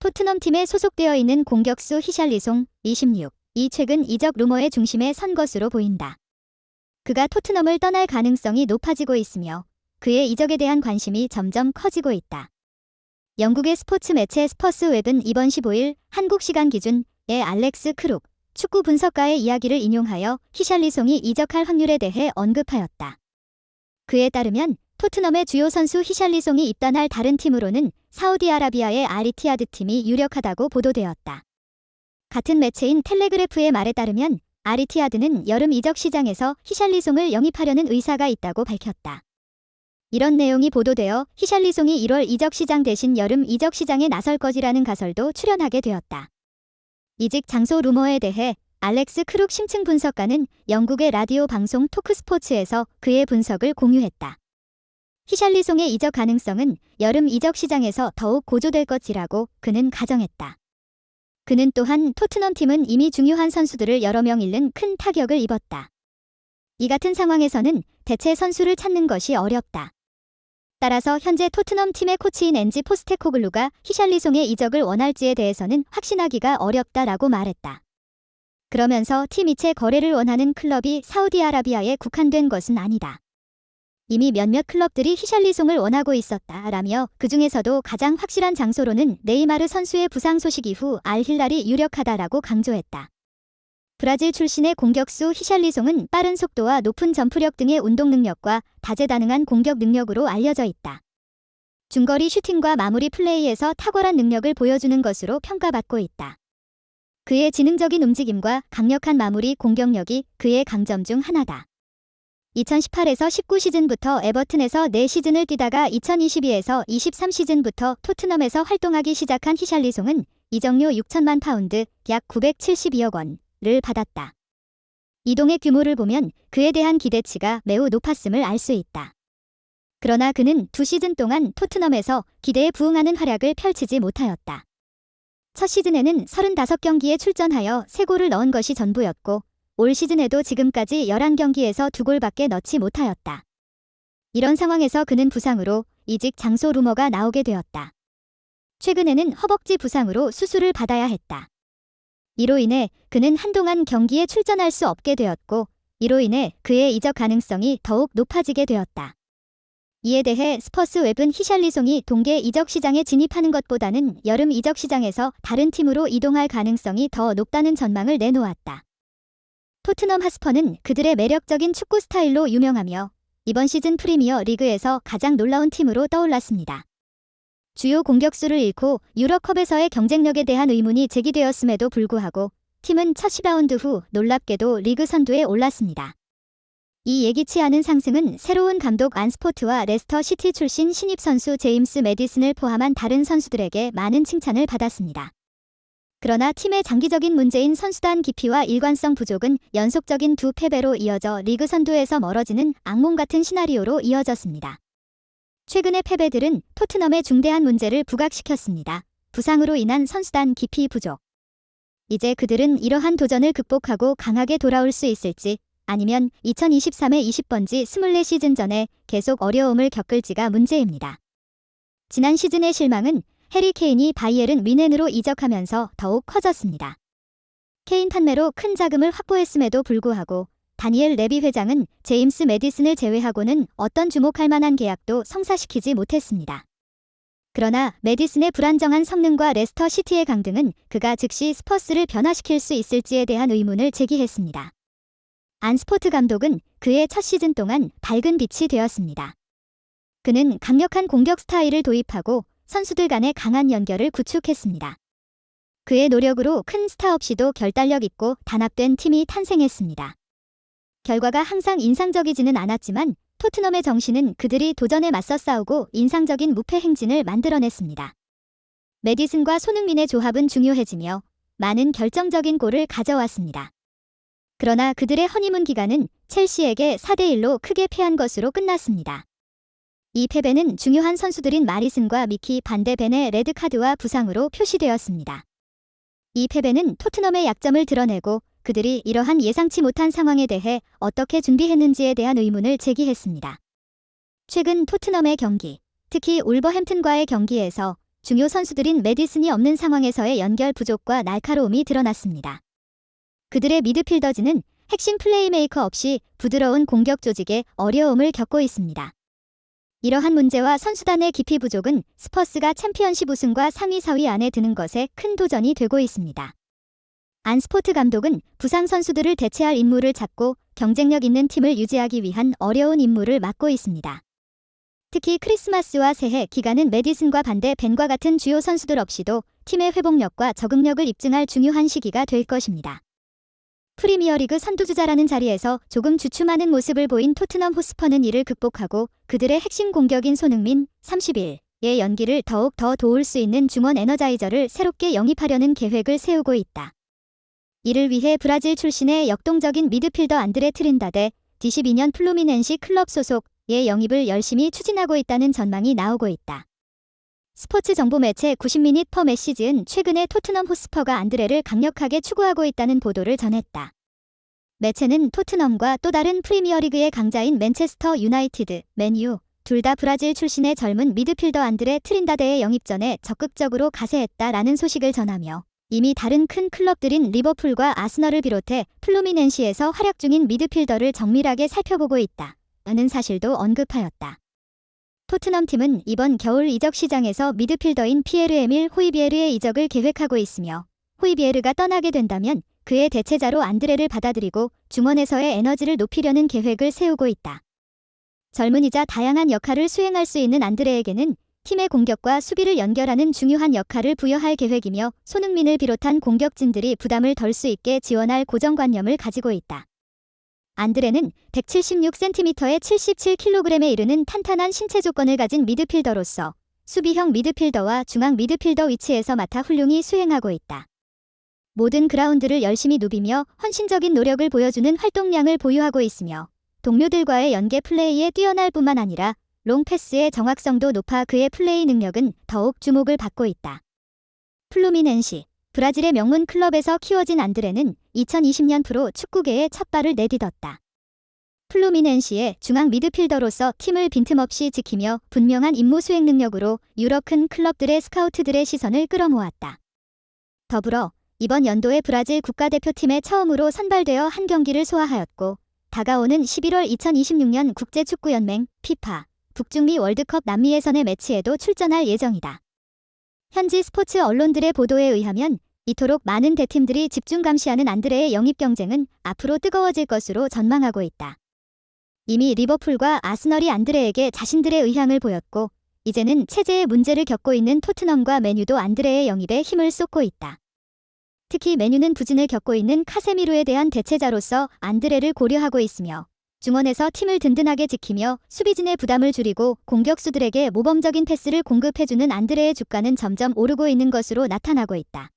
토트넘 팀에 소속되어 있는 공격수 히샬리송, 26, 이 최근 이적 루머의 중심에 선 것으로 보인다. 그가 토트넘을 떠날 가능성이 높아지고 있으며 그의 이적에 대한 관심이 점점 커지고 있다. 영국의 스포츠 매체 스퍼스웹은 이번 15일 한국 시간 기준에 알렉스 크룩 축구 분석가의 이야기를 인용하여 히샬리송이 이적할 확률에 대해 언급하였다. 그에 따르면 토트넘의 주요 선수 히샬리송이 입단할 다른 팀으로는 사우디아라비아의 알이티하드 팀이 유력하다고 보도되었다. 같은 매체인 텔레그래프의 말에 따르면 알이티하드는 여름 이적 시장에서 히샬리송을 영입하려는 의사가 있다고 밝혔다. 이런 내용이 보도되어 히샬리송이 1월 이적 시장 대신 여름 이적 시장에 나설 것이라는 가설도 출현하게 되었다. 이직 장소 루머에 대해 알렉스 크룩 심층 분석가는 영국의 라디오 방송 토크스포츠에서 그의 분석을 공유했다. 히샬리송의 이적 가능성은 여름 이적 시장에서 더욱 고조될 것이라고 그는 가정했다. 그는 또한 토트넘 팀은 이미 중요한 선수들을 여러 명 잃는 큰 타격을 입었다. 이 같은 상황에서는 대체 선수를 찾는 것이 어렵다. 따라서 현재 토트넘 팀의 코치인 엔지 포스테코글루가 히샬리송의 이적을 원할지에 대해서는 확신하기가 어렵다라고 말했다. 그러면서 팀 이체 거래를 원하는 클럽이 사우디아라비아에 국한된 것은 아니다. 이미 몇몇 클럽들이 히샬리송을 원하고 있었다라며 그 중에서도 가장 확실한 장소로는 네이마르 선수의 부상 소식 이후 알힐랄이 유력하다라고 강조했다. 브라질 출신의 공격수 히샬리송은 빠른 속도와 높은 점프력 등의 운동 능력과 다재다능한 공격 능력으로 알려져 있다. 중거리 슈팅과 마무리 플레이에서 탁월한 능력을 보여주는 것으로 평가받고 있다. 그의 지능적인 움직임과 강력한 마무리 공격력이 그의 강점 중 하나다. 2018에서 19 시즌부터 에버튼에서 4시즌을 뛰다가 2022에서 23 시즌부터 토트넘에서 활동하기 시작한 히샬리송은 이적료 6천만 파운드, 약 972억 원을 받았다. 이동의 규모를 보면 그에 대한 기대치가 매우 높았음을 알 수 있다. 그러나 그는 2시즌 동안 토트넘에서 기대에 부응하는 활약을 펼치지 못하였다. 첫 시즌에는 35경기에 출전하여 3골을 넣은 것이 전부였고 올 시즌에도 지금까지 11경기에서 2골밖에 넣지 못하였다. 이런 상황에서 그는 부상으로 이직 장소 루머가 나오게 되었다. 최근에는 허벅지 부상으로 수술을 받아야 했다. 이로 인해 그는 한동안 경기에 출전할 수 없게 되었고 이로 인해 그의 이적 가능성이 더욱 높아지게 되었다. 이에 대해 스퍼스웹은 히샬리송이 동계 이적 시장에 진입하는 것보다는 여름 이적 시장에서 다른 팀으로 이동할 가능성이 더 높다는 전망을 내놓았다. 토트넘 핫스퍼는 그들의 매력적인 축구 스타일로 유명하며 이번 시즌 프리미어 리그에서 가장 놀라운 팀으로 떠올랐습니다. 주요 공격수를 잃고 유럽컵에서의 경쟁력에 대한 의문이 제기되었음에도 불구하고 팀은 첫 10라운드 후 놀랍게도 리그 선두에 올랐습니다. 이 예기치 않은 상승은 새로운 감독 안스포트와 레스터 시티 출신 신입 선수 제임스 매디슨을 포함한 다른 선수들에게 많은 칭찬을 받았습니다. 그러나 팀의 장기적인 문제인 선수단 기피와 일관성 부족은 연속적인 2패배로 이어져 리그 선두에서 멀어지는 악몽 같은 시나리오로 이어졌습니다. 최근의 패배들은 토트넘의 중대한 문제를 부각시켰습니다. 부상으로 인한 선수단 기피 부족. 이제 그들은 이러한 도전을 극복하고 강하게 돌아올 수 있을지 아니면 2023의 20번지 24시즌 전에 계속 어려움을 겪을지가 문제입니다. 지난 시즌의 실망은 해리 케인이 바이에른 뮌헨으로 이적하면서 더욱 커졌습니다. 케인 판매로 큰 자금을 확보했음에도 불구하고 다니엘 레비 회장은 제임스 매디슨을 제외하고는 어떤 주목할 만한 계약도 성사시키지 못했습니다. 그러나 매디슨의 불안정한 성능과 레스터 시티의 강등은 그가 즉시 스퍼스를 변화시킬 수 있을지에 대한 의문을 제기했습니다. 안스포트 감독은 그의 첫 시즌 동안 밝은 빛이 되었습니다. 그는 강력한 공격 스타일을 도입하고 선수들 간의 강한 연결을 구축했습니다. 그의 노력으로 큰 스타 없이도 결단력 있고 단합된 팀이 탄생했습니다. 결과가 항상 인상적이지는 않았지만 토트넘의 정신은 그들이 도전에 맞서 싸우고 인상적인 무패 행진을 만들어냈습니다. 매디슨과 손흥민의 조합은 중요해지며 많은 결정적인 골을 가져왔습니다. 그러나 그들의 허니문 기간은 첼시에게 4대1로 크게 패한 것으로 끝났습니다. 이 패배는 중요한 선수들인 마리슨과 미키 반데 벤의 레드카드와 부상으로 표시되었습니다. 이 패배는 토트넘의 약점을 드러내고 그들이 이러한 예상치 못한 상황에 대해 어떻게 준비했는지에 대한 의문을 제기했습니다. 최근 토트넘의 경기, 특히 울버햄튼과의 경기에서 중요 선수들인 매디슨이 없는 상황에서의 연결 부족과 날카로움이 드러났습니다. 그들의 미드필더진은 핵심 플레이메이커 없이 부드러운 공격 조직에 어려움을 겪고 있습니다. 이러한 문제와 선수단의 깊이 부족은 스퍼스가 챔피언십 우승과 상위 4위 안에 드는 것에 큰 도전이 되고 있습니다. 안스포트 감독은 부상 선수들을 대체할 인물을 찾고 경쟁력 있는 팀을 유지하기 위한 어려운 임무를 맡고 있습니다. 특히 크리스마스와 새해 기간은 매디슨과 반대 벤과 같은 주요 선수들 없이도 팀의 회복력과 적응력을 입증할 중요한 시기가 될 것입니다. 프리미어리그 선두주자라는 자리에서 조금 주춤하는 모습을 보인 토트넘 호스퍼는 이를 극복하고 그들의 핵심 공격인 손흥민, 31의 연기를 더욱 더 도울 수 있는 중원 에너자이저를 새롭게 영입하려는 계획을 세우고 있다. 이를 위해 브라질 출신의 역동적인 미드필더 안드레 트린다데, D12년 플루미넨시 클럽 소속의 영입을 열심히 추진하고 있다는 전망이 나오고 있다. 스포츠 정보 매체 90미닛 퍼 매시즈는 최근에 토트넘 호스퍼가 안드레를 강력하게 추구하고 있다는 보도를 전했다. 매체는 토트넘과 또 다른 프리미어리그의 강자인 맨체스터 유나이티드, 맨유, 둘 다 브라질 출신의 젊은 미드필더 안드레 트린다데의 영입 전에 적극적으로 가세했다라는 소식을 전하며 이미 다른 큰 클럽들인 리버풀과 아스널을 비롯해 플루미넨시에서 활약 중인 미드필더를 정밀하게 살펴보고 있다는 사실도 언급하였다. 토트넘 팀은 이번 겨울 이적 시장에서 미드필더인 피에르 에밀 호이비에르의 이적을 계획하고 있으며 호이비에르가 떠나게 된다면 그의 대체자로 안드레를 받아들이고 중원에서의 에너지를 높이려는 계획을 세우고 있다. 젊은이자 다양한 역할을 수행할 수 있는 안드레에게는 팀의 공격과 수비를 연결하는 중요한 역할을 부여할 계획이며 손흥민을 비롯한 공격진들이 부담을 덜 수 있게 지원할 고정관념을 가지고 있다. 안드레는 176cm에 77kg에 이르는 탄탄한 신체 조건을 가진 미드필더로서 수비형 미드필더와 중앙 미드필더 위치에서 맡아 훌륭히 수행하고 있다. 모든 그라운드를 열심히 누비며 헌신적인 노력을 보여주는 활동량을 보유하고 있으며 동료들과의 연계 플레이에 뛰어날 뿐만 아니라 롱패스의 정확성도 높아 그의 플레이 능력은 더욱 주목을 받고 있다. 플루미넨시, 브라질의 명문 클럽에서 키워진 안드레는 2020년 프로 축구계에 첫 발을 내딛었다. 플루미넨시의 중앙 미드필더로서 팀을 빈틈없이 지키며 분명한 임무 수행 능력으로 유럽 큰 클럽들의 스카우트들의 시선을 끌어모았다. 더불어 이번 연도에 브라질 국가대표팀에 처음으로 선발되어 한 경기를 소화하였고 다가오는 11월 2026년 국제축구연맹 피파 북중미 월드컵 남미 예선의 매치에도 출전할 예정이다. 현지 스포츠 언론들의 보도에 의하면 이토록 많은 대팀들이 집중 감시하는 안드레의 영입 경쟁은 앞으로 뜨거워질 것으로 전망하고 있다. 이미 리버풀과 아스널이 안드레에게 자신들의 의향을 보였고 이제는 체제의 문제를 겪고 있는 토트넘과 맨유도 안드레의 영입에 힘을 쏟고 있다. 특히 맨유는 부진을 겪고 있는 카세미로에 대한 대체자로서 안드레를 고려하고 있으며 중원에서 팀을 든든하게 지키며 수비진의 부담을 줄이고 공격수들에게 모범적인 패스를 공급해주는 안드레의 주가는 점점 오르고 있는 것으로 나타나고 있다.